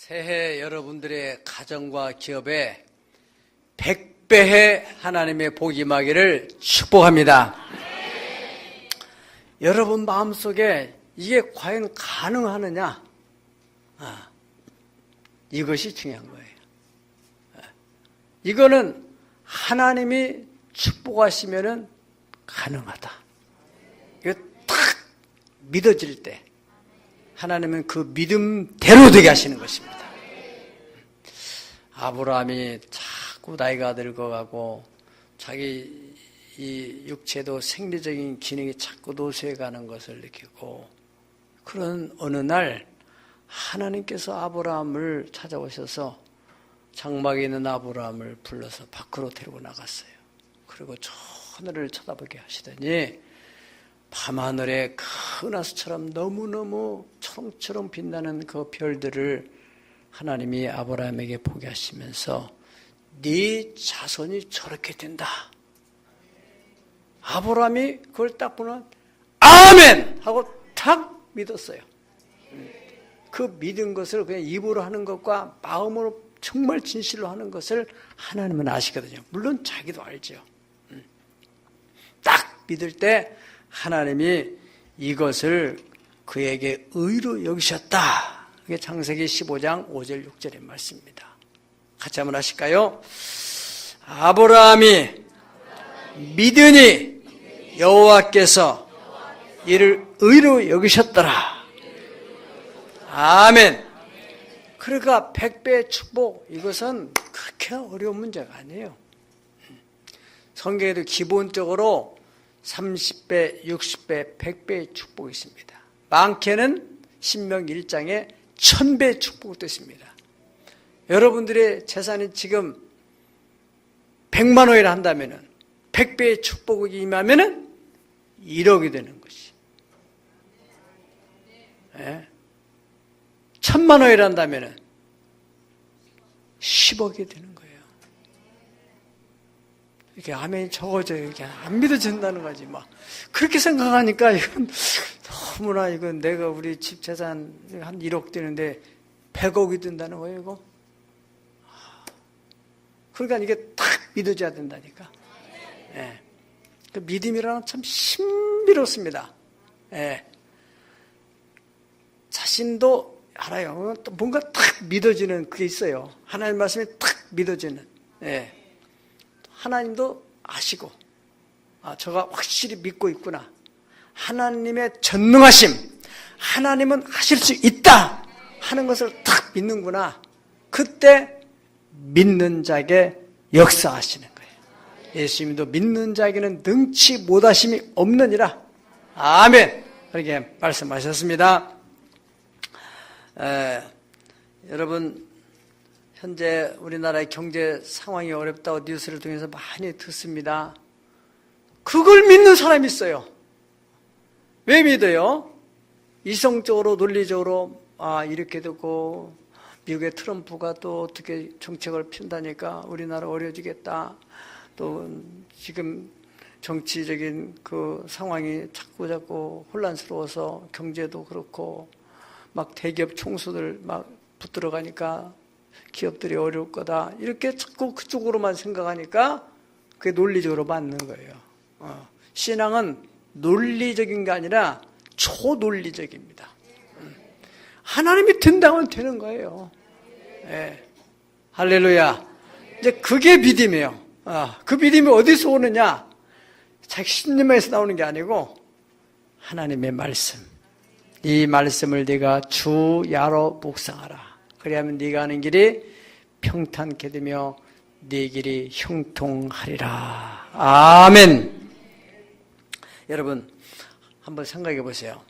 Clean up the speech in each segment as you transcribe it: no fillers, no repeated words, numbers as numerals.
새해 여러분들의 가정과 기업에 100배의 하나님의 복이 임하기를 축복합니다. 여러분 마음속에 이게 과연 가능하느냐? 이것이 중요한 거예요. 이거는 하나님이 축복하시면은 가능하다. 이거 딱 믿어질 때 하나님은 그 믿음대로 되게 하시는 것입니다. 아브라함이 자꾸 나이가 늙어가고 자기 이 육체도 생리적인 기능이 자꾸 노쇠해가는 것을 느끼고, 그런 어느 날 하나님께서 아브라함을 찾아오셔서 장막에 있는 아브라함을 불러서 밖으로 데리고 나갔어요. 그리고 저 하늘을 쳐다보게 하시더니 밤하늘에 큰 하수처럼 너무너무 초롱초롱 빛나는 그 별들을 하나님이 아브라함에게 보게 하시면서 네 자손이 저렇게 된다. 아브라함이 그걸 딱 보면 아멘! 하고 탁 믿었어요. 그 믿은 것을 그냥 입으로 하는 것과 마음으로 정말 진실로 하는 것을 하나님은 아시거든요. 물론 자기도 알죠. 딱 믿을 때 하나님이 이것을 그에게 의로 여기셨다. 그게 창세기 15장 5절 6절의 말씀입니다. 같이 한번 하실까요? 아브라함이 믿으니 여호와께서 이를 의로 여기셨더라. 아멘. 그러니까 100배의 축복, 이것은 그렇게 어려운 문제가 아니에요. 성경에도 기본적으로 30배, 60배, 100배의 축복이 있습니다. 많게는 신명기 1장에 1000배의 축복도 있습니다. 여러분들의 재산이 지금 100만 원이라 한다면 100배의 축복이 임하면 1억이 되는 것이. 1000만 원이라 한다면 10억이 되는 거예요. 이렇게 아멘이 적어져요. 이렇게 안 믿어진다는 거지. 막 그렇게 생각하니까 이건 너무나, 이건 내가 우리 집 재산 한 1억 되는데 100억이 된다는 거예요, 이거. 그러니까 이게 딱 믿어져야 된다니까. 예. 그 믿음이라는 참 신비롭습니다. 예. 자신도 알아요. 또 뭔가 딱 믿어지는 그게 있어요. 하나님 말씀이 딱 믿어지는. 예. 하나님도 아시고, 저가 확실히 믿고 있구나. 하나님의 전능하심, 하나님은 하실 수 있다 하는 것을 딱 믿는구나. 그때 믿는 자에게 역사하시는 거예요. 예수님도 믿는 자에게는 능치 못하심이 없느니라. 아멘. 그렇게 말씀하셨습니다. 여러분, 현재 우리나라의 경제 상황이 어렵다고 뉴스를 통해서 많이 듣습니다. 그걸 믿는 사람이 있어요. 왜 믿어요? 이성적으로, 논리적으로, 이렇게 되고, 미국의 트럼프가 또 어떻게 정책을 핀다니까 우리나라 어려워지겠다. 또 지금 정치적인 그 상황이 자꾸 혼란스러워서 경제도 그렇고, 막 대기업 총수들 막 붙들어 가니까 기업들이 어려울 거다. 이렇게 자꾸 그쪽으로만 생각하니까 그게 논리적으로 맞는 거예요. 신앙은 논리적인 게 아니라 초논리적입니다. 하나님이 된다면 되는 거예요. 예. 할렐루야. 이제 그게 믿음이에요. 그 믿음이 어디서 오느냐? 자기 신념에서 나오는 게 아니고 하나님의 말씀. 이 말씀을 네가 주야로 묵상하라. 그래야만 네가 하는 길이 평탄케 되며 네 길이 형통하리라. 아멘. 여러분, 한번 생각해 보세요.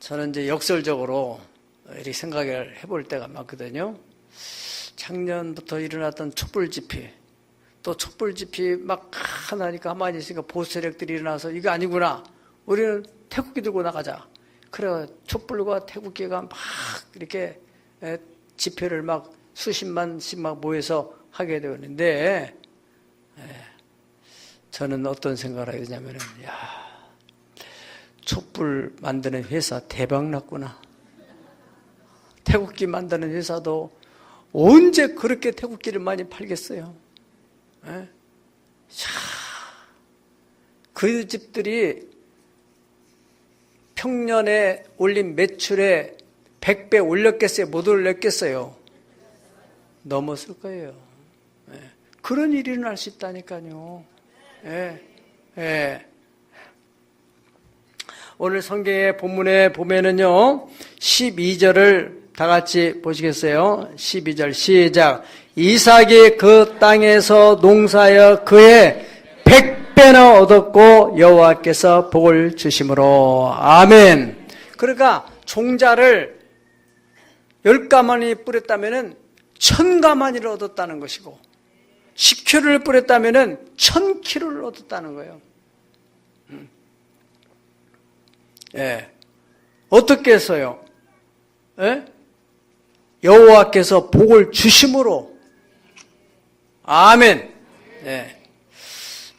저는 이제 역설적으로 이렇게 생각을 해볼 때가 많거든요. 작년부터 일어났던 촛불 집회, 또 촛불 집회 막 하나니까 가만히 있으니까 보수 세력들이 일어나서 이거 아니구나. 우리는 태국기 들고 나가자. 그래, 촛불과 태국기가 막 이렇게 집회를 막 수십만씩 막 모여서 하게 되었는데, 저는 어떤 생각을 하게 되냐면은, 촛불 만드는 회사 대박 났구나. 태국기 만드는 회사도 언제 그렇게 태국기를 많이 팔겠어요? 예? 자, 그 집들이 평년에 올린 매출에 100배 올렸겠어요? 못 올렸겠어요? 넘었을 거예요. 예. 그런 일이 일어날 수 있다니까요. 예. 예. 오늘 성경의 본문에 보면은요, 12절을 다 같이 보시겠어요? 12절 시작. 이삭이 그 땅에서 농사하여 그의 100배나 얻었고 여호와께서 복을 주심으로. 아멘. 그러니까 종자를 10가마니 뿌렸다면은 1000가마니를 얻었다는 것이고 10kg를 뿌렸다면은 1000kg를 얻었다는 거예요. 예. 어떻게 해서요? 예? 여호와께서 복을 주심으로. 아멘. 예.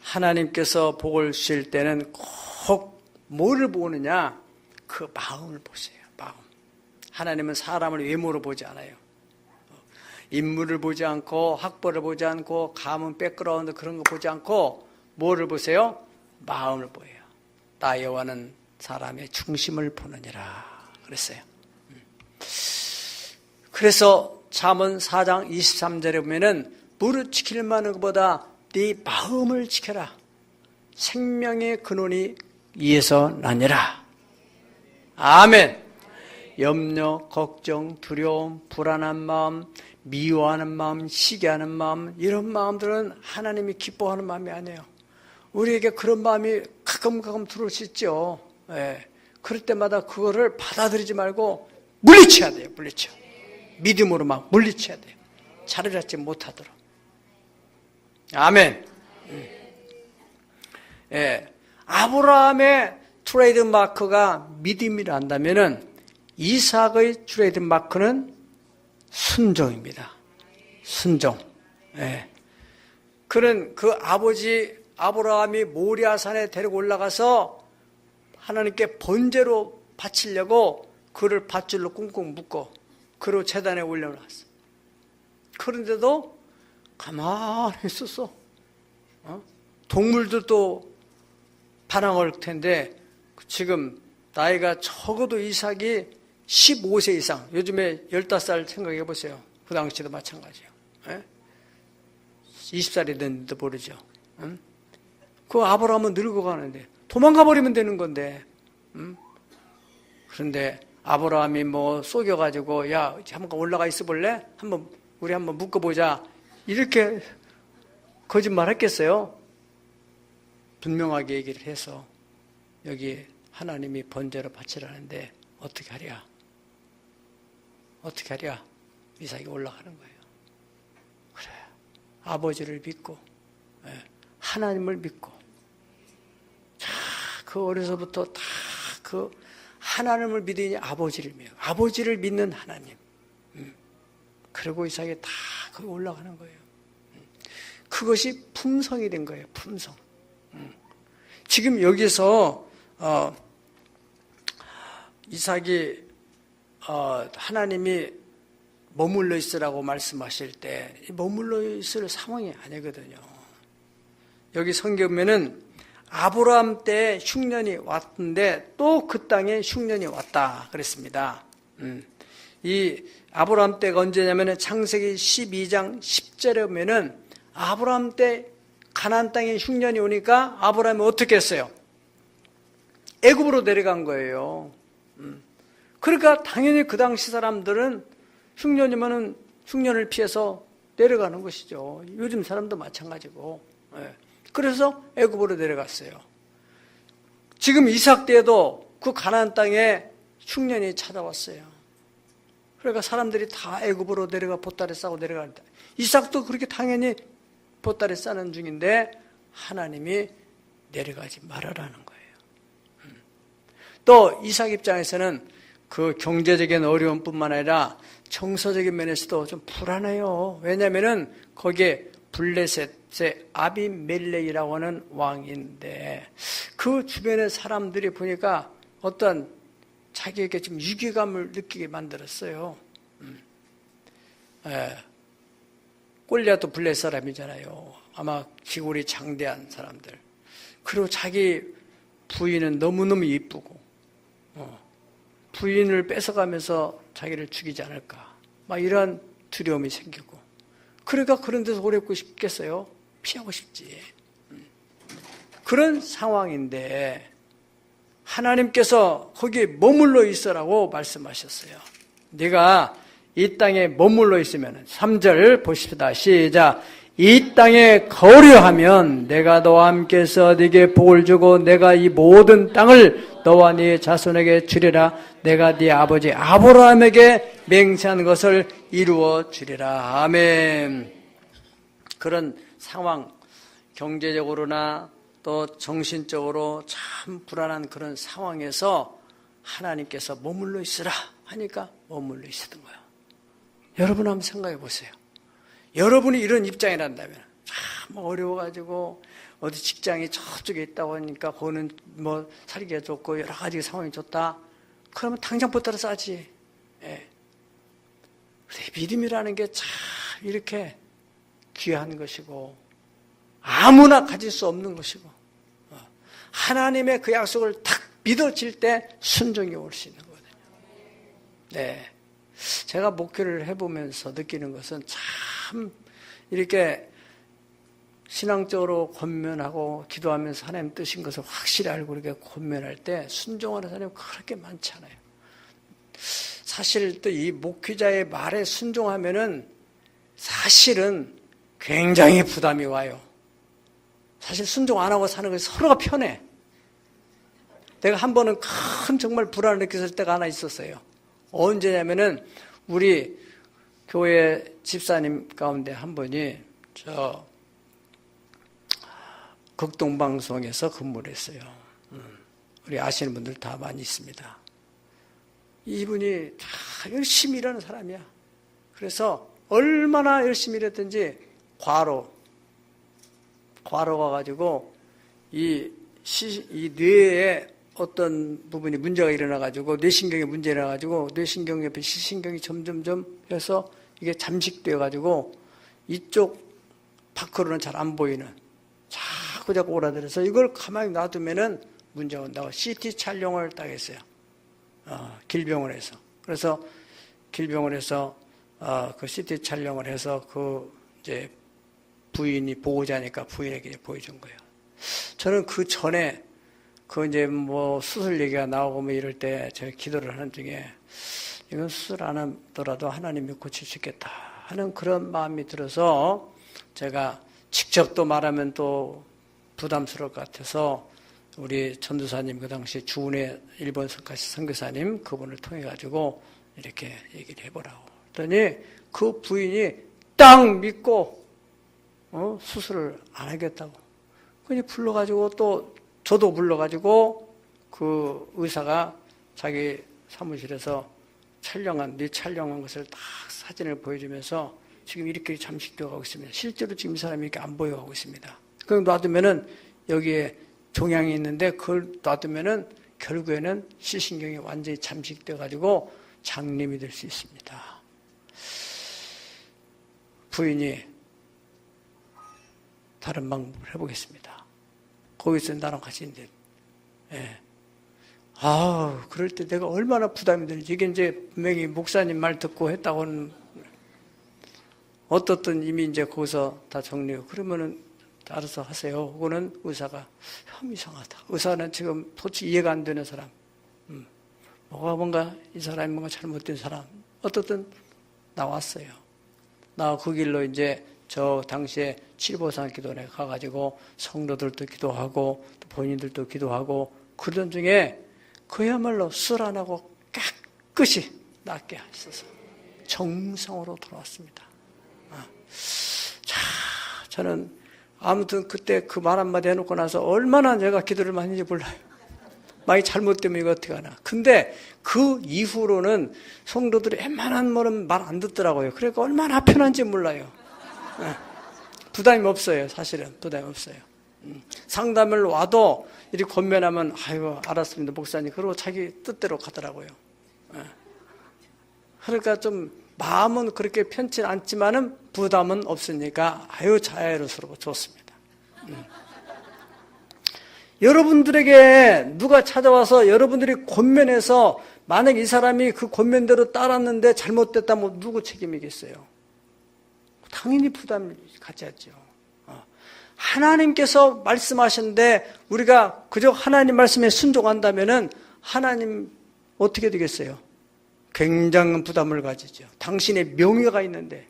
하나님께서 복을 주실 때는 꼭 뭐를 보느냐? 그 마음을 보세요. 마음. 하나님은 사람을 외모로 보지 않아요. 인물을 보지 않고 학벌을 보지 않고 가문 백그라운드 그런 거 보지 않고 뭐를 보세요? 마음을 보여요. 나 여호와는 사람의 중심을 보느니라 그랬어요. 그래서 잠언 4장 23절에 보면은 무릇 지킬 만한 것보다 네 마음을 지켜라. 생명의 근원이 이에서 나니라. 아멘. 염려, 걱정, 두려움, 불안한 마음, 미워하는 마음, 시기하는 마음, 이런 마음들은 하나님이 기뻐하는 마음이 아니에요. 우리에게 그런 마음이 가끔 들어올 수 있죠. 예. 그럴 때마다 그거를 받아들이지 말고 물리쳐야 돼요. 물리쳐. 믿음으로 막 물리쳐야 돼요. 자리 잡지 못하도록. 아멘. 예. 아브라함의 트레이드 마크가 믿음이라 한다면은 이삭의 트레이드 마크는 순종입니다. 순종. 예. 그는 그 아버지 아브라함이 모리아산에 데리고 올라가서 하나님께 번제로 바치려고 그를 밧줄로 꽁꽁 묶고 그로 제단에 올려놨어. 그런데도 가만히 있었어. 동물들도 반항할 텐데 지금 나이가 적어도 이삭이 15세 이상, 요즘에 15살 생각해 보세요. 그 당시도 마찬가지예요. 20살이 됐는지도 모르죠. 그 아브라함은 늙어가는데 도망가 버리면 되는 건데. 그런데 아브라함이 뭐 속여가지고 야 한번 올라가 있어 볼래? 우리 한번 묶어보자. 이렇게 거짓말 했겠어요? 분명하게 얘기를 해서 여기 하나님이 번제로 바치라는데 어떻게 하랴? 어떻게 하랴? 이삭이 올라가는 거예요. 그래. 아버지를 믿고 하나님을 믿고 자, 그 어려서부터 다 그 하나님을 믿으니 아버지를 믿어요. 아버지를 믿는 하나님. 그리고 이삭이 다 거기 올라가는 거예요. 그것이 품성이 된 거예요. 품성. 지금 여기서 이삭이 하나님이 머물러 있으라고 말씀하실 때 머물러 있을 상황이 아니거든요. 여기 성경에 보면은 아브라함 때 흉년이 왔는데 또 그 땅에 흉년이 왔다 그랬습니다. 이 아브라함 때가 언제냐면은 창세기 12장 10절에 보면은 아브라함 때 가나안 땅에 흉년이 오니까 아브라함이 어떻게 했어요? 애굽으로 내려간 거예요. 그러니까 당연히 그 당시 사람들은 흉년이면은 흉년을 피해서 내려가는 것이죠. 요즘 사람도 마찬가지고. 그래서 애굽으로 내려갔어요. 지금 이삭 때에도 그 가나안 땅에 흉년이 찾아왔어요. 그러니까 사람들이 다 애굽으로 내려가 보따리 싸고 내려가는데 이삭도 그렇게 당연히 보따리 싸는 중인데 하나님이 내려가지 말아라는 거예요. 또 이삭 입장에서는 그 경제적인 어려움뿐만 아니라 정서적인 면에서도 좀 불안해요. 왜냐하면은 거기에 블레셋의 아비멜렉이라고 하는 왕인데 그 주변의 사람들이 보니까 어떤 자기에게 좀 유기감을 느끼게 만들었어요. 골리앗도 블레 사람이잖아요. 아마 기골이 장대한 사람들. 그리고 자기 부인은 너무너무 이쁘고 부인을 뺏어가면서 자기를 죽이지 않을까, 막 이런 두려움이 생기고, 그러니까 그런 데서 오래 있고 싶겠어요? 피하고 싶지. 그런 상황인데 하나님께서 거기에 머물러 있으라고 말씀하셨어요. 네가 이 땅에 머물러 있으면, 3절 보십시다. 시작. 이 땅에 거류하면 내가 너와 함께서 네게 복을 주고 내가 이 모든 땅을 너와 네 자손에게 주리라. 내가 네 아버지 아브라함에게 맹세한 것을 이루어 주리라. 아멘. 그런 상황, 경제적으로나 또 정신적으로 참 불안한 그런 상황에서 하나님께서 머물러 있으라 하니까 머물러 있었던 거예요. 여러분 한번 생각해 보세요. 여러분이 이런 입장이란다면, 참 어려워가지고 어디 직장이 저쪽에 있다고 하니까 거기는 뭐 살기가 좋고 여러 가지 상황이 좋다. 그러면 당장 붙들어 싸지. 예. 믿음이라는 게 참 이렇게 귀한 것이고 아무나 가질 수 없는 것이고, 하나님의 그 약속을 딱 믿어질 때 순종이 올 수 있는 거거든요. 네. 제가 목회를 해보면서 느끼는 것은 참 이렇게 신앙적으로 권면하고 기도하면서 하나님 뜻인 것을 확실히 알고 이렇게 권면할 때 순종하는 사람이 그렇게 많지 않아요. 사실 또 이 목회자의 말에 순종하면은 사실은 굉장히 부담이 와요. 사실 순종 안 하고 사는 것이 서로가 편해. 내가 한 번은 큰 정말 불안을 느꼈을 때가 하나 있었어요. 언제냐면은 우리 교회 집사님 가운데 한 분이 저 극동방송에서 근무를 했어요. 우리 아시는 분들 다 많이 있습니다. 이분이 다 열심히 일하는 사람이야. 그래서 얼마나 열심히 일했든지 과로 가가지고 이 뇌에 어떤 부분이 문제가 일어나가지고 뇌신경에 문제가 일어나가지고 뇌신경 옆에 시신경이 점점점 해서 이게 잠식되어가지고 이쪽 밖으로는 잘 안 보이는, 자꾸 오라들어서 이걸 가만히 놔두면은 문제가 온다고 CT 촬영을 딱 했어요. 길병원에서. 그래서 길병원에서 그 CT 촬영을 해서 그 이제 부인이 보호자니까 부인에게 보여준 거예요. 저는 그 전에 그 이제 뭐 수술 얘기가 나오고 뭐 이럴 때 제가 기도를 하는 중에 이건 수술 안 하더라도 하나님이 고칠 수 있겠다 하는 그런 마음이 들어서 제가 직접 또 말하면 또 부담스러울 것 같아서 우리 전도사님 그 당시 주은혜 일본 성가시 선교사님 그분을 통해 가지고 이렇게 얘기를 해보라고 그랬더니 그 부인이 딱 믿고 수술을 안 하겠다고. 그냥 불러가지고 또 저도 불러가지고 그 의사가 자기 사무실에서 뇌 촬영한 것을 딱 사진을 보여주면서 지금 이렇게 잠식되어 가고 있습니다. 실제로 지금 이 사람이 이렇게 안 보여가고 있습니다. 그럼 놔두면은 여기에 종양이 있는데 그걸 놔두면은 결국에는 시신경이 완전히 잠식되어 가지고 장님이 될 수 있습니다. 부인이 다른 방법을 해보겠습니다. 거기서 나랑 같이 있는데, 예. 그럴 때 내가 얼마나 부담이 되는지, 이게 이제 분명히 목사님 말 듣고 했다고는, 어떻든 이미 이제 거기서 다 정리하고, 그러면은 알아서 하세요. 그거는 의사가, 참 이상하다. 의사는 지금 솔직히 이해가 안 되는 사람, 뭔가 이 사람이 뭔가 잘못된 사람, 어떻든 나왔어요. 나 그 길로 이제 저 당시에 칠보상 기도원에 가가지고 성도들도 기도하고 또 본인들도 기도하고 그러던 중에 그야말로 술 안 하고 깨끗이 낫게 하셔서 정상으로 돌아왔습니다. 저는 아무튼 그때 그 말 한마디 해놓고 나서 얼마나 제가 기도를 많이 했는지 몰라요. 많이 잘못되면 이거 어떻게 하나. 근데 그 이후로는 성도들이 웬만한 말 안 듣더라고요. 그러니까 얼마나 편한지 몰라요. 부담이 없어요. 사실은 부담이 없어요. 상담을 와도 이렇게 권면하면 아이고 알았습니다 목사님 그러고 자기 뜻대로 가더라고요. 그러니까 좀 마음은 그렇게 편치 않지만은 부담은 없으니까 아유 자유스럽고 좋습니다. 여러분들에게 누가 찾아와서 여러분들이 권면해서 만약 이 사람이 그 권면대로 따랐는데 잘못됐다면 누구 책임이겠어요? 당연히 부담을 가져야죠. 하나님께서 말씀하셨는데 우리가 그저 하나님 말씀에 순종한다면은 하나님 어떻게 되겠어요? 굉장한 부담을 가지죠. 당신의 명예가 있는데.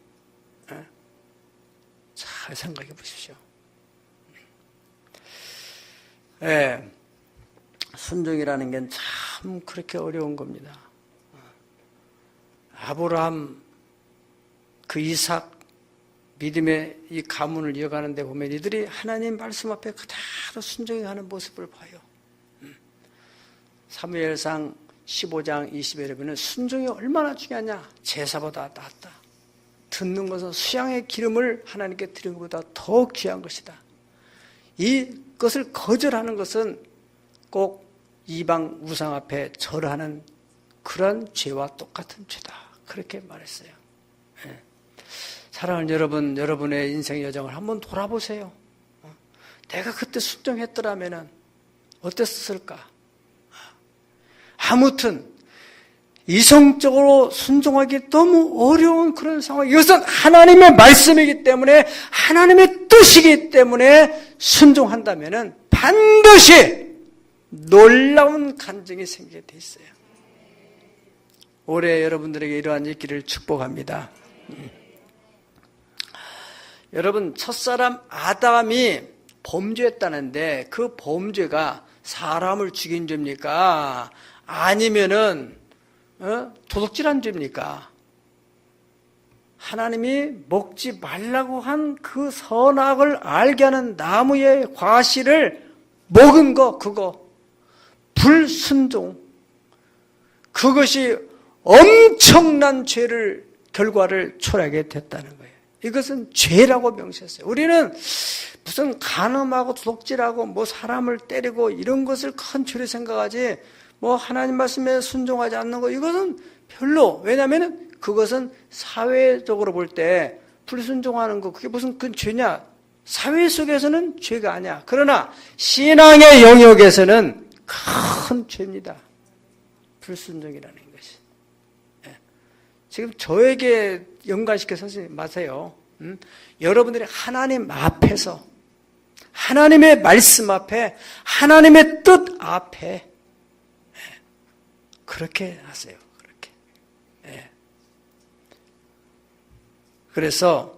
잘 생각해 보십시오. 예, 순종이라는 게 참 그렇게 어려운 겁니다. 아브라함, 그 이삭, 믿음의 이 가문을 이어가는 데 보면 이들이 하나님 말씀 앞에 그대로 순종하는 모습을 봐요. 사무엘상 15장 20절에 보면 순종이 얼마나 중요하냐. 제사보다 낫다. 듣는 것은 수양의 기름을 하나님께 드리는 것보다 더 귀한 것이다. 이것을 거절하는 것은 꼭 이방 우상 앞에 절하는 그런 죄와 똑같은 죄다. 그렇게 말했어요. 네. 사랑하는 여러분, 여러분의 인생 여정을 한번 돌아보세요. 내가 그때 순종했더라면 어땠을까? 아무튼 이성적으로 순종하기 너무 어려운 그런 상황. 이것은 하나님의 말씀이기 때문에 하나님의 뜻이기 때문에 순종한다면 반드시 놀라운 간증이 생기게 돼 있어요. 올해 여러분들에게 이러한 있기를 축복합니다. 여러분, 첫사람 아담이 범죄했다는데 그 범죄가 사람을 죽인 죄입니까? 아니면은 도둑질한 죄입니까? 하나님이 먹지 말라고 한 그 선악을 알게 하는 나무의 과실을 먹은 거, 그거 불순종, 그것이 엄청난 결과를 초래하게 됐다는 거예요. 이것은 죄라고 명시했어요. 우리는 무슨 간음하고 도둑질하고 뭐 사람을 때리고 이런 것을 큰 죄로 생각하지, 뭐 하나님 말씀에 순종하지 않는 거, 이것은 별로. 왜냐하면 그것은 사회적으로 볼 때 불순종하는 거, 그게 무슨 큰 죄냐? 사회 속에서는 죄가 아니야. 그러나 신앙의 영역에서는 큰 죄입니다. 불순종이라는 것이. 지금 저에게 연관시켜서 하지 마세요. 여러분들이 하나님 앞에서, 하나님의 말씀 앞에, 하나님의 뜻 앞에 그렇게 하세요. 그렇게. 그래서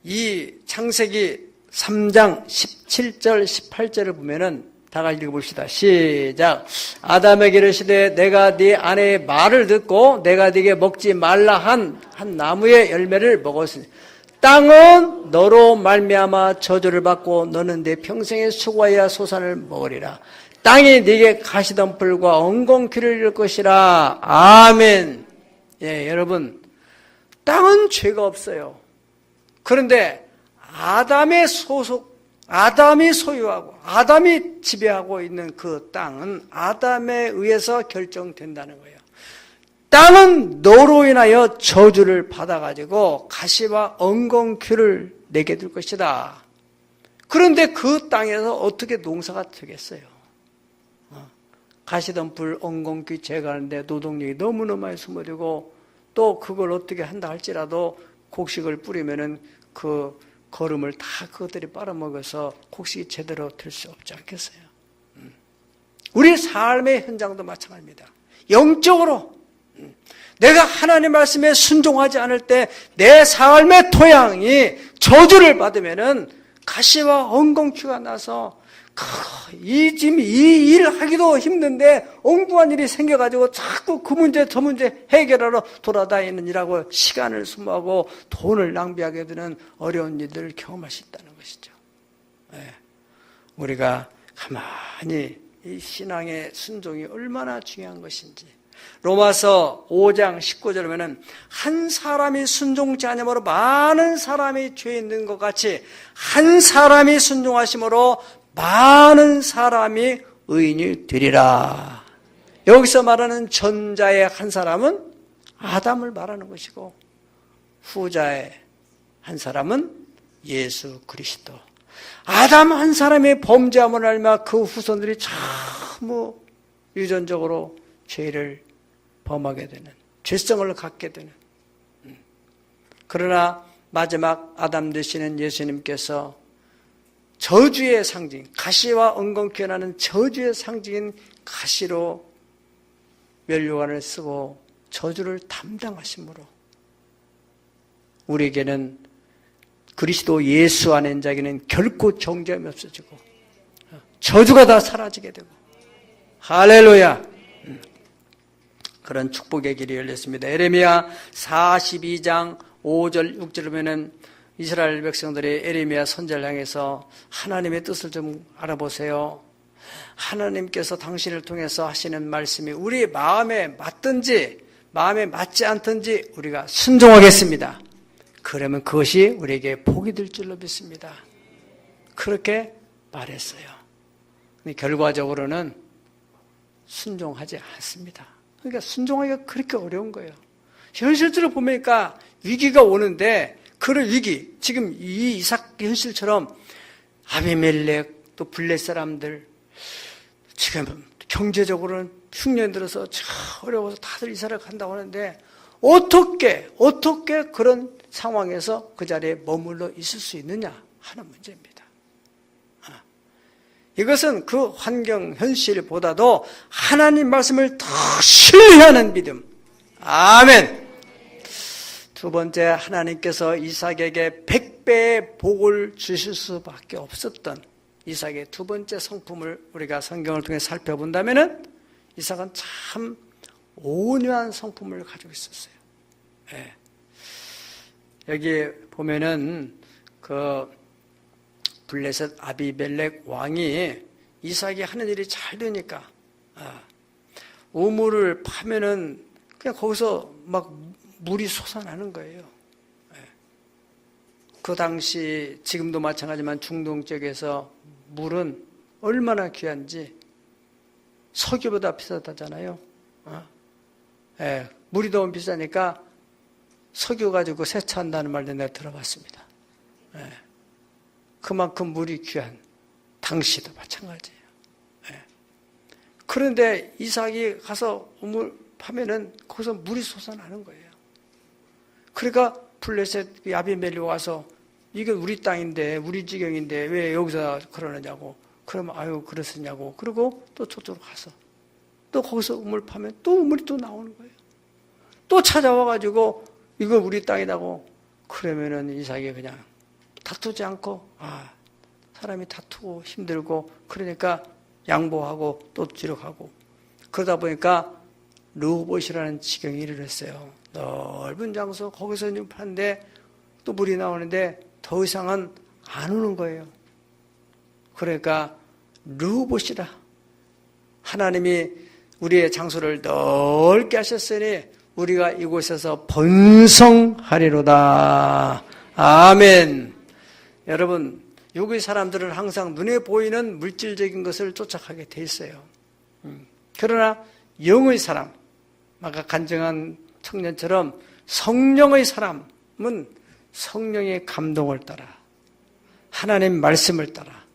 이 창세기 3장 17절 18절을 보면은 다 같이 읽어봅시다. 시작. 아담에게 이르시되 내가 네 아내의 말을 듣고 내가 네게 먹지 말라 한 나무의 열매를 먹었으니 땅은 너로 말미암아 저주를 받고 너는 네 평생의 수고하여 소산을 먹으리라. 땅이 네게 가시덤불과 엉겅퀴를 이룰 것이라. 아멘. 예, 여러분, 땅은 죄가 없어요. 그런데 아담이 소유하고 아담이 지배하고 있는 그 땅은 아담에 의해서 결정된다는 거예요. 땅은 너로 인하여 저주를 받아가지고 가시와 엉겅퀴를 내게 될 것이다. 그런데 그 땅에서 어떻게 농사가 되겠어요? 가시덤불, 엉겅퀴 제거하는데 노동력이 너무너무 많이 소모되고 또 그걸 어떻게 한다 할지라도 곡식을 뿌리면은 그 거름을 다 그것들이 빨아먹어서 곡식이 제대로 될 수 없지 않겠어요? 우리 삶의 현장도 마찬가지입니다. 영적으로 내가 하나님 말씀에 순종하지 않을 때 내 삶의 토양이 저주를 받으면은 가시와 엉겅퀴가 나서 이 일 하기도 힘든데 엉뚱한 일이 생겨가지고 자꾸 그 문제 저 문제 해결하러 돌아다니는 일하고 시간을 소모하고 돈을 낭비하게 되는 어려운 일들을 경험할 수 있다는 것이죠. 우리가 가만히 이 신앙의 순종이 얼마나 중요한 것인지. 로마서 5장 19절에 보면 한 사람이 순종치 않으므로 많은 사람이 죄 있는 것 같이 한 사람이 순종하심으로 많은 사람이 의인이 되리라. 여기서 말하는 전자의 한 사람은 아담을 말하는 것이고 후자의 한 사람은 예수 그리스도. 아담 한 사람의 범죄함으로 알미암아 그 후손들이 전부 유전적으로 죄를 범하게 되는, 죄성을 갖게 되는. 그러나 마지막 아담 되시는 예수님께서 저주의 상징, 가시와 엉겅퀴에 나는 저주의 상징인 가시로 면류관을 쓰고 저주를 담당하심으로 우리에게는 그리스도 예수 안에 있는 자에게는 결코 정죄함이 없어지고 저주가 다 사라지게 되고, 할렐루야. 그런 축복의 길이 열렸습니다. 에레미야 42장 5절 6절 보면은 이스라엘 백성들이 에레미야 선지자를 향해서 하나님의 뜻을 좀 알아보세요. 하나님께서 당신을 통해서 하시는 말씀이 우리 마음에 맞든지 마음에 맞지 않든지 우리가 순종하겠습니다. 그러면 그것이 우리에게 복이 될 줄로 믿습니다. 그렇게 말했어요. 근데 결과적으로는 순종하지 않습니다. 그러니까 순종하기가 그렇게 어려운 거예요. 현실적으로 보니까 위기가 오는데 그런 위기, 지금 이 이삭 현실처럼 아비멜렉 또 블레 사람들 지금 경제적으로는 흉년 들어서 참 어려워서 다들 이사를 간다고 하는데 어떻게 그런 상황에서 그 자리에 머물러 있을 수 있느냐 하는 문제입니다. 이것은 그 환경 현실보다도 하나님 말씀을 더 신뢰하는 믿음. 아멘. 두 번째, 하나님께서 이삭에게 100배의 복을 주실 수밖에 없었던 이삭의 두 번째 성품을 우리가 성경을 통해 살펴본다면은 이삭은 참 온유한 성품을 가지고 있었어요. 네. 여기 보면은 그 블레셋 아비멜렉 왕이 이삭이 하는 일이 잘 되니까 우물을 파면은 그냥 거기서 막 물이 솟아나는 거예요. 그 당시 지금도 마찬가지지만 중동 쪽에서 물은 얼마나 귀한지 석유보다 비싸다잖아요. 물이 너무 비싸니까 석유 가지고 세차한다는 말도 내가 들어봤습니다. 그만큼 물이 귀한, 당시도 마찬가지예요. 그런데 이삭이 가서 우물 파면은 거기서 물이 솟아나는 거예요. 그러니까 블레셋 아비멜렉이 와서 이게 우리 땅인데 우리 지경인데 왜 여기서 그러느냐고, 그러면 아유 그랬었냐고, 그리고 또 저쪽으로 가서 또 거기서 우물 파면 또 우물이 또 나오는 거예요. 또 찾아와가지고 이거 우리 땅이라고 그러면은 이삭이 그냥 다투지 않고 사람이 다투고 힘들고 그러니까 양보하고 또 뒤로 가고 그러다 보니까 르호봇이라는 지경에 이르렀어요. 넓은 장소 거기서 좀 파는데 또 물이 나오는데 더 이상은 안 오는 거예요. 그러니까 르호봇이라 하나님이 우리의 장소를 넓게 하셨으니 우리가 이곳에서 번성하리로다. 아멘. 여러분, 여기 사람들은 항상 눈에 보이는 물질적인 것을 쫓아가게 돼 있어요. 그러나 영의 사람, 아까 간증한 청년처럼 성령의 사람은 성령의 감동을 따라 하나님 말씀을 따라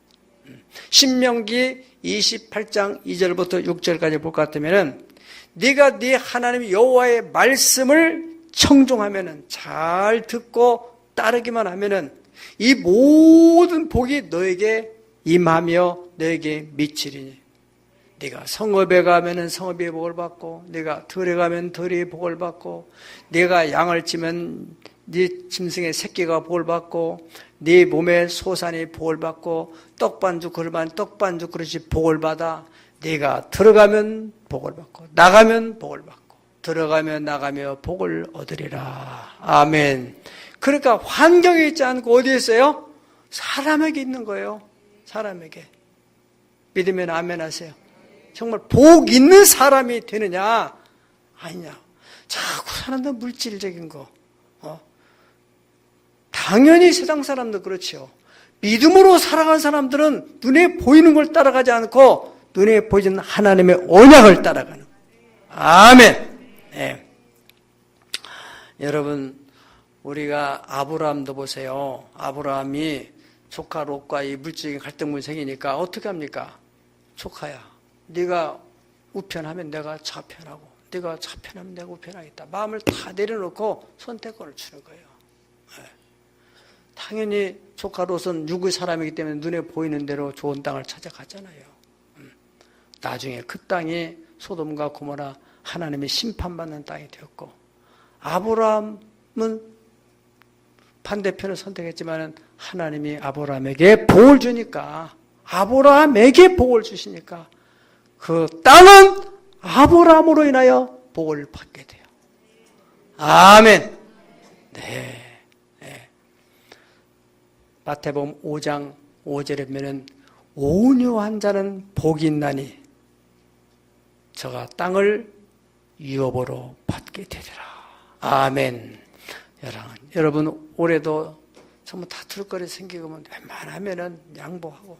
신명기 28장 2절부터 6절까지 볼 것 같으면 네가 네 하나님 여호와의 말씀을 청종하면은 잘 듣고 따르기만 하면은 이 모든 복이 너에게 임하며 너에게 미치리니 네가 성읍에 가면은 성읍의 복을 받고 네가 들에 가면 들의 복을 받고 네가 양을 치면 네 짐승의 새끼가 복을 받고 네 몸에 소산이 복을 받고 떡반죽 그릇만 떡반죽 그릇이 복을 받아 네가 들어가면 복을 받고 나가면 복을 받고 들어가며 나가며 복을 얻으리라. 아멘. 그러니까 환경에 있지 않고 어디에 있어요? 사람에게 있는 거예요. 사람에게. 믿으면 아멘 하세요. 정말 복 있는 사람이 되느냐 아니냐. 자꾸 사람들 물질적인 거. 당연히 세상 사람도 그렇죠. 믿음으로 살아가는 사람들은 눈에 보이는 걸 따라가지 않고 눈에 보이는 하나님의 언약을 따라가는. 아멘. 네. 여러분 우리가 아브라함도 보세요. 아브라함이 조카 롯과 이 물질적인 갈등문이 생기니까 어떻게 합니까? 조카야, 네가 우편하면 내가 좌편하고, 네가 좌편하면 내가 우편하겠다. 마음을 다 내려놓고 선택권을 주는 거예요. 네. 당연히 조카 롯은 육의 사람이기 때문에 눈에 보이는 대로 좋은 땅을 찾아갔잖아요. 나중에 그 땅이 소돔과 고모라 하나님의 심판받는 땅이 되었고, 아브라함은 반대편을 선택했지만 하나님이 아브라함에게 복을 주니까, 아브라함에게 복을 주시니까 그 땅은 아브라함으로 인하여 복을 받게 돼요. 아멘. 네. 네. 마태복음 5장 5절에 보면은 온유한 자는 복이 있나니 저가 땅을 유업으로 받게 되리라. 아멘. 여러분 올해도 정말 다툴거리 생기면 웬만하면은 양보하고,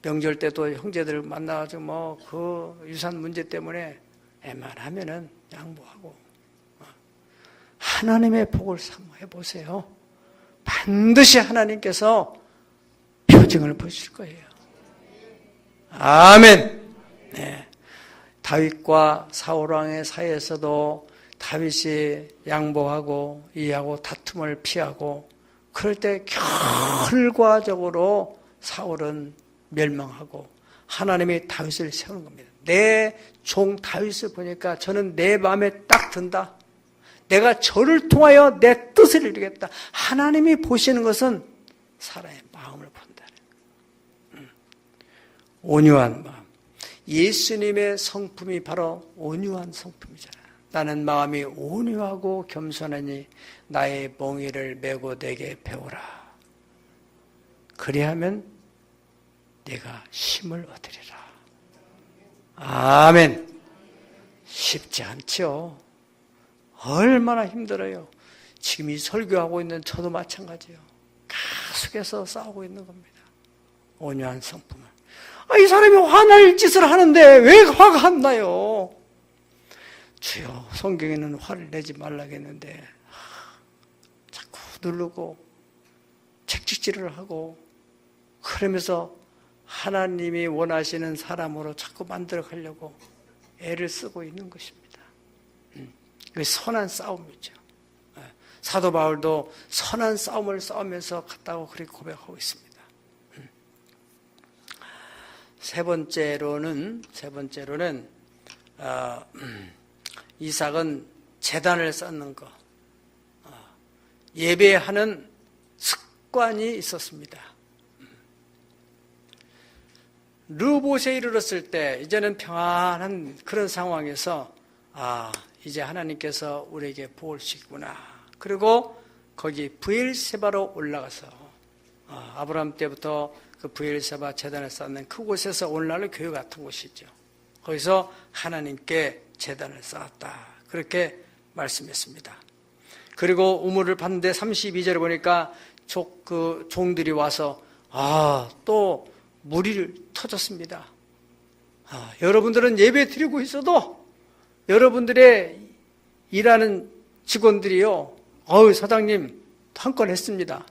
명절 때도 형제들 만나가지고 그 유산 문제 때문에 웬만하면은 양보하고, 하나님의 복을 사모해 보세요. 반드시 하나님께서 표징을 보실 거예요. 아멘. 네. 다윗과 사울 왕의 사이에서도 다윗이 양보하고 이해하고 다툼을 피하고, 그럴 때 결과적으로 사울은 멸망하고 하나님이 다윗을 세우는 겁니다. 내 종 다윗을 보니까 저는 내 마음에 딱 든다. 내가 저를 통하여 내 뜻을 이루겠다. 하나님이 보시는 것은 사람의 마음을 본다는. 온유한 마음. 예수님의 성품이 바로 온유한 성품이잖아요. 나는 마음이 온유하고 겸손하니 나의 멍에를 메고 내게 배우라. 그리하면 내가 힘을 얻으리라. 아멘. 쉽지 않죠. 얼마나 힘들어요. 지금 이 설교하고 있는 저도 마찬가지예요. 계속해서 싸우고 있는 겁니다. 온유한 성품을. 이 사람이 화날 짓을 하는데 왜 화가 안 나요? 주여, 성경에는 화를 내지 말라고 했는데 자꾸 누르고 책찍질을 하고 그러면서 하나님이 원하시는 사람으로 자꾸 만들어 가려고 애를 쓰고 있는 것입니다. 그 선한 싸움이죠. 사도 바울도 선한 싸움을 싸우면서 갔다고 그렇게 고백하고 있습니다. 세 번째로는 이삭은 제단을 쌓는 것, 예배하는 습관이 있었습니다. 르봇에 이르렀을 때 이제는 평안한 그런 상황에서 이제 하나님께서 우리에게 복을 주시구나. 그리고 거기 브엘세바로 올라가서 아브라함 때부터 그 브엘세바 제단을 쌓는 그곳에서 오늘날의 교회 같은 곳이죠. 거기서 하나님께 제단을 쌓았다. 그렇게 말씀했습니다. 그리고 우물을 봤는데 32절에 보니까 그 종들이 와서 또 물이 터졌습니다. 여러분들은 예배 드리고 있어도 여러분들의 일하는 직원들이요, 사장님 한 건 했습니다.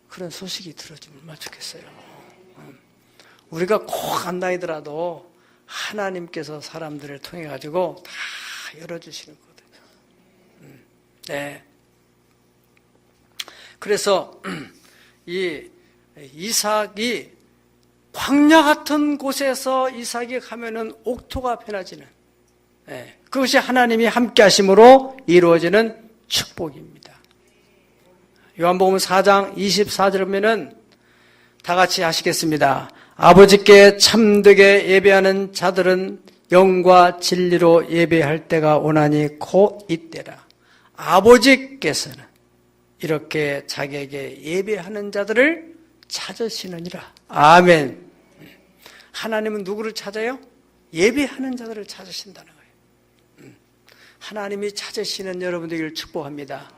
그런 소식이 들어주면 얼마나 좋겠어요. 우리가 꼭 안 다니더라도 하나님께서 사람들을 통해 가지고 다 열어주시는 거거든요. 네. 그래서 이 이삭이 광야 같은 곳에서 이삭이 가면은 옥토가 펴나지는, 그것이 하나님이 함께 하심으로 이루어지는 축복입니다. 요한복음 4장 24절 보면은 다 같이 하시겠습니다. 아버지께 참되게 예배하는 자들은 영과 진리로 예배할 때가 오나니 곧 이때라. 아버지께서는 이렇게 자기에게 예배하는 자들을 찾으시느니라. 아멘. 하나님은 누구를 찾아요? 예배하는 자들을 찾으신다는 거예요. 하나님이 찾으시는 여러분들을 축복합니다.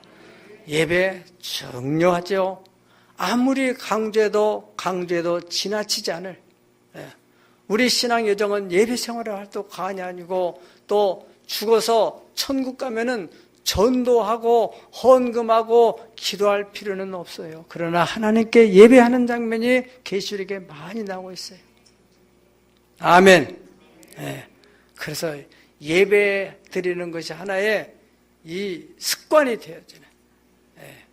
예배 중요하죠. 아무리 강조해도 지나치지 않을, 우리 신앙 여정은 예배 생활을 할 때 과언이 아니고, 또 죽어서 천국 가면은 전도하고 헌금하고 기도할 필요는 없어요. 그러나 하나님께 예배하는 장면이 계시록에 많이 나오고 있어요. 아멘. 네. 그래서 예배 드리는 것이 하나의 이 습관이 되어지는. 네.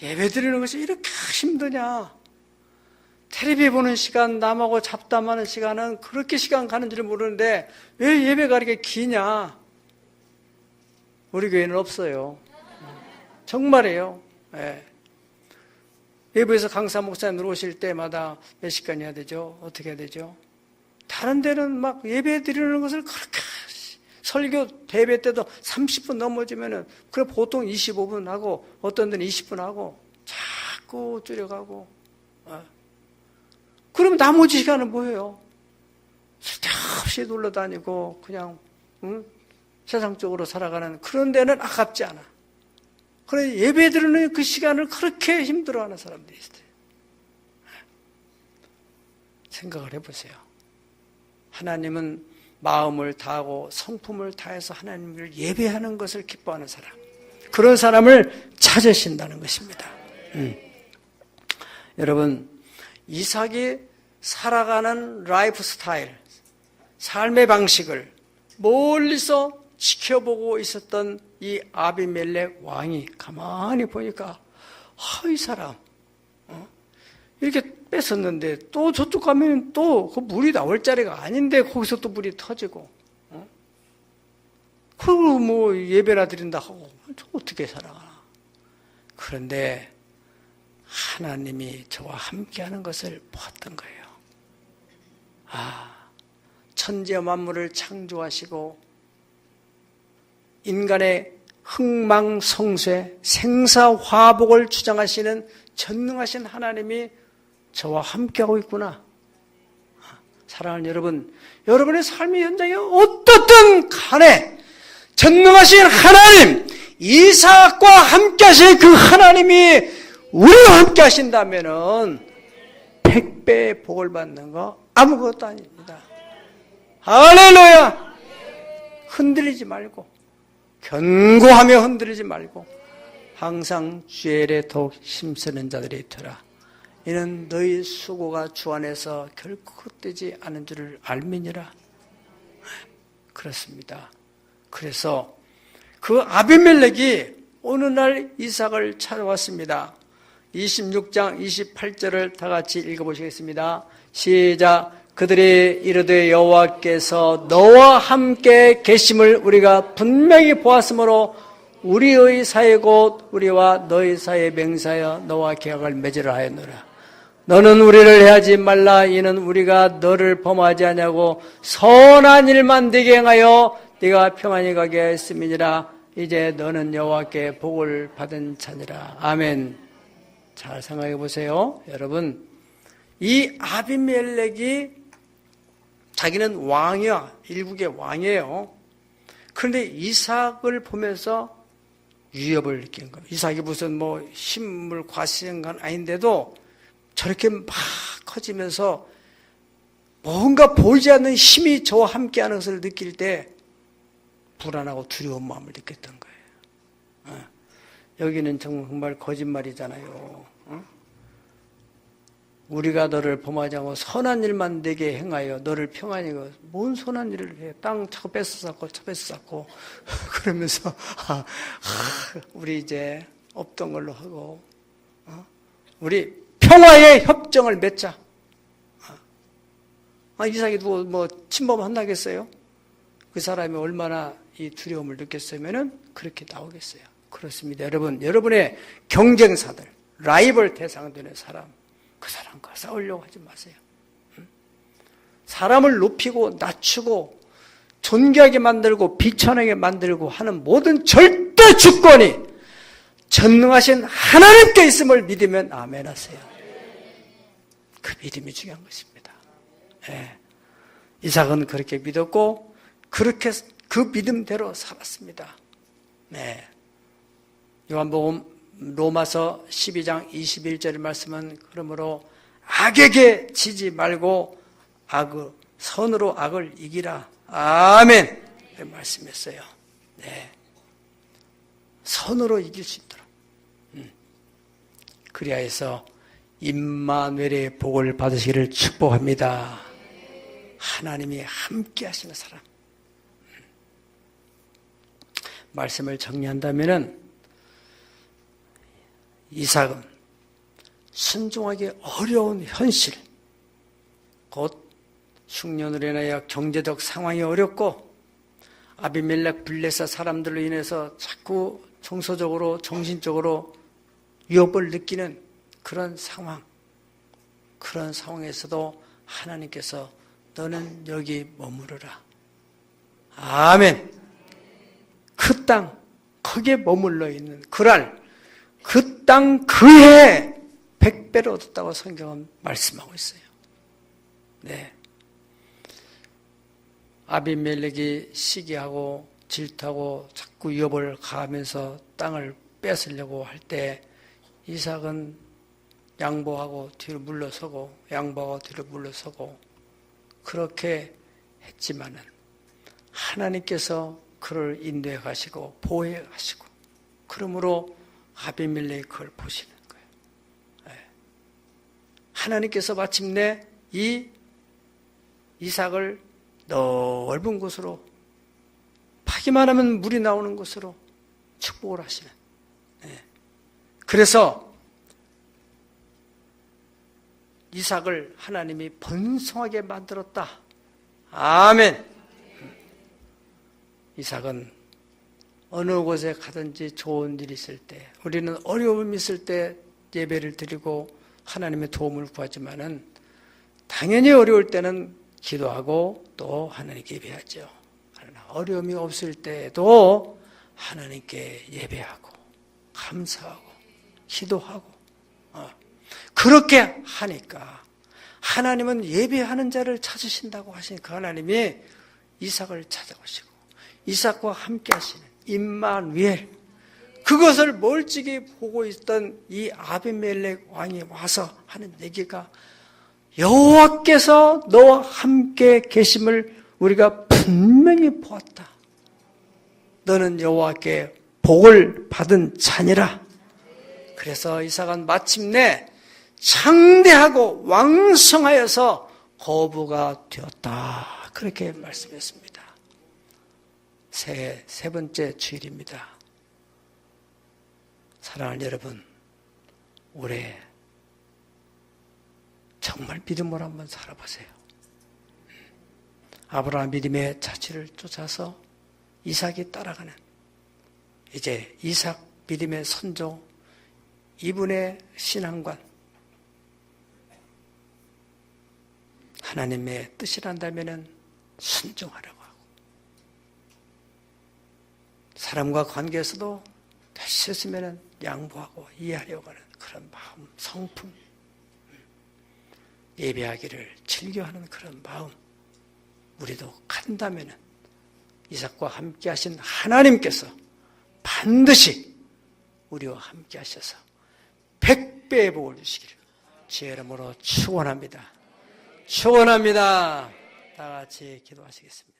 예배 드리는 것이 이렇게 힘드냐? 텔레비 보는 시간, 남하고 잡담하는 시간은 그렇게 시간 가는 줄 모르는데 왜 예배가 이렇게 기냐? 우리 교회는 없어요. 정말이에요. 예. 예배에서 강사 목사님 오실 때마다 몇 시간 해야 되죠? 어떻게 해야 되죠? 다른 데는 막 예배 드리는 것을 그렇게 설교 대배 때도 30분 넘어지면은 그래 보통 25분 하고 어떤 데는 20분 하고 자꾸 줄여가고. 그러면 나머지 시간은 뭐예요? 쓸데없이 놀러다니고 그냥 세상적으로 살아가는 그런 데는 아깝지 않아. 그래 예배 드리는 그 시간을 그렇게 힘들어하는 사람들이 있어요. 생각을 해보세요. 하나님은 마음을 다하고 성품을 다해서 하나님을 예배하는 것을 기뻐하는 사람, 그런 사람을 찾으신다는 것입니다. 여러분, 이삭이 살아가는 라이프 스타일, 삶의 방식을 멀리서 지켜보고 있었던 이 아비멜렉 왕이 가만히 보니까 이 사람 이렇게 뺏었는데 또 저쪽 가면 또 그 물이 나올 자리가 아닌데 거기서 또 물이 터지고 그리고 뭐 예배나 드린다 하고 저 어떻게 살아가나. 그런데 하나님이 저와 함께하는 것을 보았던 거예요. 천지 만물을 창조하시고 인간의 흥망성쇠, 생사화복을 주장하시는 전능하신 하나님이 저와 함께하고 있구나. 사랑하는 여러분, 여러분의 삶의 현장에 어떻든 간에 전능하신 하나님, 이삭과 함께하실 그 하나님이 우리와 함께 하신다면은 100배의 복을 받는 거 아무것도 아닙니다. 할렐루야! 흔들리지 말고, 견고하며 흔들리지 말고, 항상 주의 일에 더욱 힘쓰는 자들이 있더라. 이는 너희 수고가 주 안에서 결코 헛되지 않은 줄을 알미니라. 그렇습니다. 그래서 그 아비멜렉이 어느 날 이삭을 찾아왔습니다. 26장 28절을 다 같이 읽어보시겠습니다. 시작. 그들이 이르되 여호와께서 너와 함께 계심을 우리가 분명히 보았으므로 우리의 사이 곧 우리와 너희 사이에 맹세하여 너와 계약을 맺으라 하였노라. 너는 우리를 해하지 말라. 이는 우리가 너를 범하지 아니하고 선한 일만 되게 행하여 네가 평안히 가게 하였음이니라. 이제 너는 여호와께 복을 받은 자니라. 아멘. 잘 생각해 보세요. 여러분, 이 아비멜렉이 자기는 왕이야. 일국의 왕이에요. 그런데 이삭을 보면서 위협을 느낀 겁니다. 이삭이 무슨 뭐 힘을 과시한 건 아닌데도 저렇게 막 커지면서 뭔가 보이지 않는 힘이 저와 함께하는 것을 느낄 때 불안하고 두려운 마음을 느꼈던 거예요. 여기는 정말 거짓말이잖아요. 우리가 너를 범하지 않고 선한 일만 내게 행하여 너를 평안히 가. 뭔 선한 일을 해? 땅 쳐 뺏어쌌고 쳐 뺏어쌌고 그러면서 우리 이제 없던 걸로 하고 우리 평화의 협정을 맺자. 이삭이 누구 뭐 침범한다겠어요? 그 사람이 얼마나 이 두려움을 느꼈으면은 그렇게 나오겠어요. 그렇습니다. 여러분, 여러분의 경쟁사들, 라이벌 대상 되는 사람, 그 사람과 싸우려고 하지 마세요. 사람을 높이고 낮추고 존귀하게 만들고 비천하게 만들고 하는 모든 절대 주권이 전능하신 하나님께 있음을 믿으면 아멘 하세요. 그 믿음이 중요한 것입니다. 네. 이삭은 그렇게 믿었고 그렇게 그 믿음대로 살았습니다. 네. 요한복음 로마서 12장 21절의 말씀은 그러므로 악에게 지지 말고 선으로 악을 이기라. 아멘. 그 말씀했어요. 네. 선으로 이길 수 있도록. 그리하여서 임마누엘의 복을 받으시기를 축복합니다. 하나님이 함께 하시는 사람. 말씀을 정리한다면은 이삭은 순종하기 어려운 현실, 곧 흉년으로 인하여 경제적 상황이 어렵고 아비멜렉 블레셋 사람들로 인해서 자꾸 정서적으로 정신적으로 위협을 느끼는 그런 상황, 그런 상황에서도 하나님께서 너는 여기 머무르라. 아멘. 그 땅, 거기에 머물러 있는 그날, 그 땅 그해 100배를 얻었다고 성경은 말씀하고 있어요. 네. 아비멜렉이 시기하고 질투하고 자꾸 위협을 가하면서 땅을 뺏으려고 할 때 이삭은 양보하고 뒤로 물러서고 양보하고 뒤로 물러서고 그렇게 했지만은 하나님께서 그를 인도해 가시고 보호해 가시고 그러므로 아비멜렉이 그걸 보시는 거예요. 하나님께서 마침내 이 이삭을 넓은 곳으로 파기만 하면 물이 나오는 곳으로 축복을 하시는. 그래서 이삭을 하나님이 번성하게 만들었다. 아멘. 이삭은 어느 곳에 가든지 좋은 일이 있을 때, 우리는 어려움이 있을 때 예배를 드리고 하나님의 도움을 구하지만은 당연히 어려울 때는 기도하고 또 하나님께 예배하죠. 어려움이 없을 때에도 하나님께 예배하고 감사하고 기도하고 그렇게 하니까 하나님은 예배하는 자를 찾으신다고 하신 그 하나님이 이삭을 찾아오시고 이삭과 함께 하시는 임마누엘, 그것을 멀찍이 보고 있던 이 아비멜렉 왕이 와서 하는 얘기가 여호와께서 너와 함께 계심을 우리가 분명히 보았다. 너는 여호와께 복을 받은 자니라. 그래서 이삭은 마침내 창대하고 왕성하여서 거부가 되었다. 그렇게 말씀했습니다. 세 번째 주일입니다. 사랑하는 여러분, 올해 정말 믿음으로 한번 살아보세요. 아브라함 믿음의 자취를 쫓아서 이삭이 따라가는, 이제 이삭 믿음의 선조, 이분의 신앙관, 하나님의 뜻이란다면 순종하려고 하고, 사람과 관계에서도 됐으면 양보하고 이해하려고 하는 그런 마음, 성품, 예배하기를 즐겨하는 그런 마음, 우리도 간다면 이삭과 함께 하신 하나님께서 반드시 우리와 함께 하셔서 100배의 복을 주시기를 주의 이름으로 축원합니다. 축원합니다. 다 같이 기도하시겠습니다.